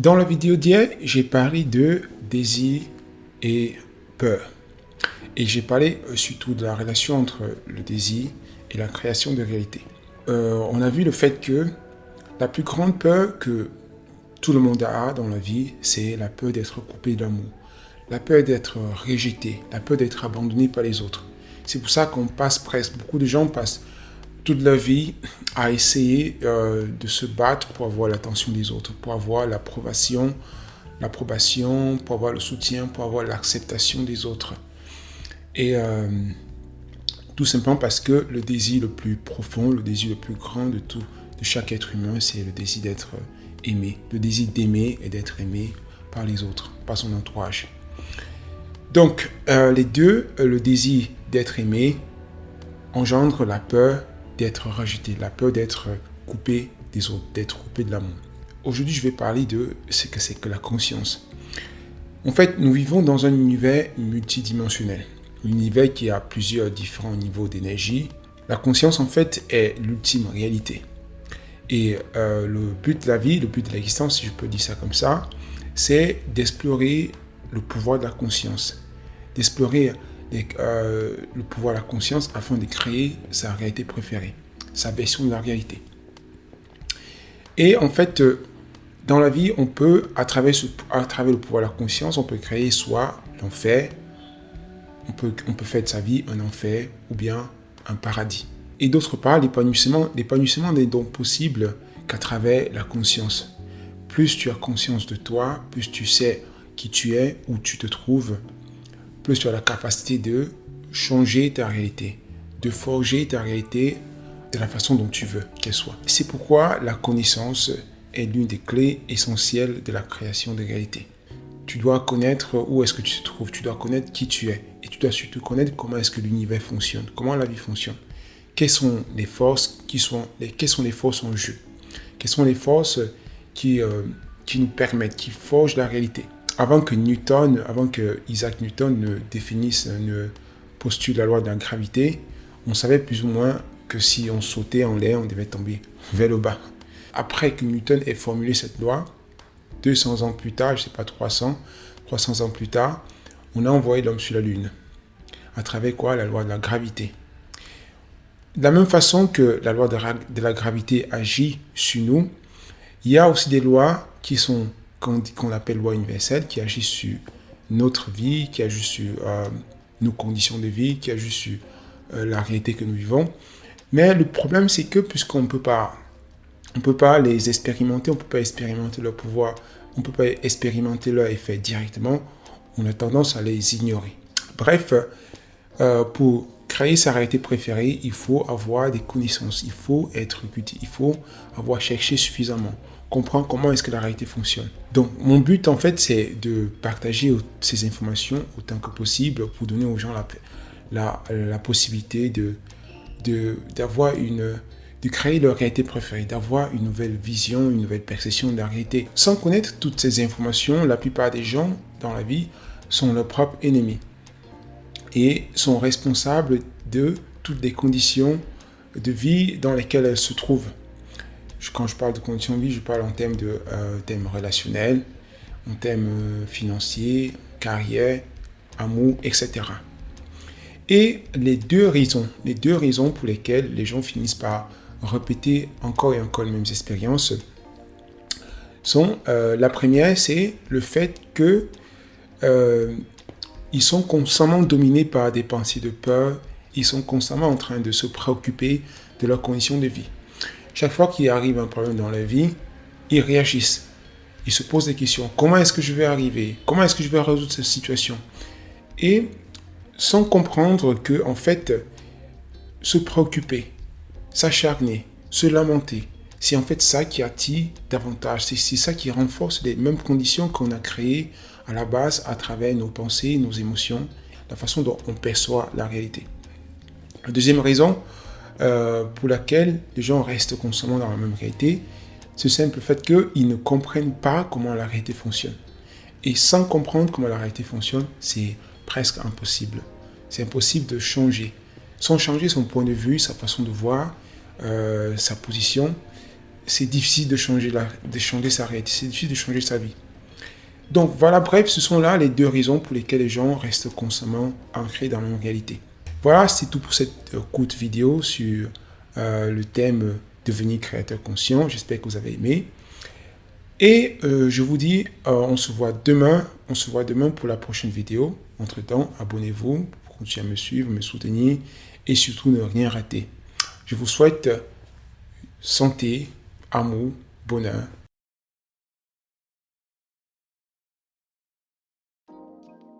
Dans la vidéo d'hier, j'ai parlé de désir et peur. Et j'ai parlé surtout de la relation entre le désir et la création de réalité. On a vu le fait que la plus grande peur que tout le monde a dans la vie, c'est la peur d'être coupé d'amour, la peur d'être rejeté, la peur d'être abandonné par les autres. C'est pour ça beaucoup de gens passent toute leur vie à essayer de se battre pour avoir l'attention des autres, pour avoir l'approbation, pour avoir le soutien, pour avoir l'acceptation des autres. Et tout simplement parce que le désir le plus profond, le désir le plus grand de chaque être humain, c'est le désir d'être aimé, le désir d'aimer et d'être aimé par les autres, par son entourage. Donc, les deux, le désir d'être aimé engendre la peur d'être rejeté, la peur d'être coupé des autres, d'être coupé de l'amour. Aujourd'hui, je vais parler de ce que c'est que la conscience. En fait, nous vivons dans un univers multidimensionnel, un univers qui a plusieurs différents niveaux d'énergie. La conscience, en fait, est l'ultime réalité. Et le but de la vie, le but de l'existence, si je peux dire ça comme ça, c'est d'explorer le pouvoir de la conscience, d'explorer le pouvoir de la conscience afin de créer sa réalité préférée, sa version de la réalité. Et en fait, dans la vie, on peut, à travers le pouvoir de la conscience, on peut créer soit l'enfer, on peut faire de sa vie un enfer ou bien un paradis. Et d'autre part, l'épanouissement n'est donc possible qu'à travers la conscience. Plus tu as conscience de toi, plus tu sais qui tu es, où tu te trouves, plus tu as la capacité de changer ta réalité, de forger ta réalité de la façon dont tu veux qu'elle soit. C'est pourquoi la connaissance est l'une des clés essentielles de la création de réalité. Tu dois connaître où est-ce que tu te trouves, tu dois connaître qui tu es, et tu dois surtout connaître comment est-ce que l'univers fonctionne, comment la vie fonctionne. Quelles sont les forces quelles sont les forces en jeu? Quelles sont les forces qui nous permettent, qui forgent la réalité? Avant que Isaac Newton ne postule la loi de la gravité, on savait plus ou moins que si on sautait en l'air, on devait tomber vers le bas. Après que Newton ait formulé cette loi, 200 ans plus tard, je ne sais pas 300 ans plus tard, on a envoyé l'homme sur la Lune. À travers quoi? La loi de la gravité. De la même façon que la loi de la gravité agit sur nous, il y a aussi des lois qu'on appelle lois universelles, qui agissent sur notre vie, qui agissent sur nos conditions de vie, qui agissent sur la réalité que nous vivons. Mais le problème, c'est que puisqu'on ne peut pas les expérimenter, on ne peut pas expérimenter leur pouvoir, on ne peut pas expérimenter leur effet directement, on a tendance à les ignorer. Bref, pour créer sa réalité préférée, il faut avoir des connaissances, il faut être écouté, il faut avoir cherché suffisamment, comprendre comment est-ce que la réalité fonctionne. Donc, mon but, en fait, c'est de partager ces informations autant que possible pour donner aux gens la possibilité de créer leur réalité préférée, d'avoir une nouvelle vision, une nouvelle perception de la réalité. Sans connaître toutes ces informations, la plupart des gens dans la vie sont leurs propres ennemis et sont responsables de toutes les conditions de vie dans lesquelles elles se trouvent. Quand je parle de conditions de vie, je parle en termes relationnels, en termes financiers, carrière, amour, etc. Et les deux raisons pour lesquelles les gens finissent par répéter encore et encore les mêmes expériences sont, la première, c'est le fait que ils sont constamment dominés par des pensées de peur, ils sont constamment en train de se préoccuper de leurs conditions de vie. Chaque fois qu'il arrive un problème dans leur vie, ils réagissent. Ils se posent des questions. Comment est-ce que je vais arriver? Comment est-ce que je vais résoudre cette situation? Et sans comprendre que, en fait, se préoccuper, s'acharner, se lamenter, c'est en fait ça qui attire davantage. C'est ça qui renforce les mêmes conditions qu'on a créées à la base à travers nos pensées, nos émotions, la façon dont on perçoit la réalité. La deuxième raison pour laquelle les gens restent constamment dans la même réalité, c'est le simple fait qu'ils ne comprennent pas comment la réalité fonctionne. Et sans comprendre comment la réalité fonctionne, c'est presque impossible. C'est impossible de changer. Sans changer son point de vue, sa façon de voir, sa position, c'est difficile de changer sa réalité, c'est difficile de changer sa vie. Donc voilà, bref, ce sont là les deux raisons pour lesquelles les gens restent constamment ancrés dans leur réalité. Voilà, c'est tout pour cette courte vidéo sur le thème devenir créateur conscient. J'espère que vous avez aimé. Et je vous dis, on se voit demain pour la prochaine vidéo. Entre-temps, abonnez-vous pour continuer à me suivre, me soutenir et surtout ne rien rater. Je vous souhaite santé, amour, bonheur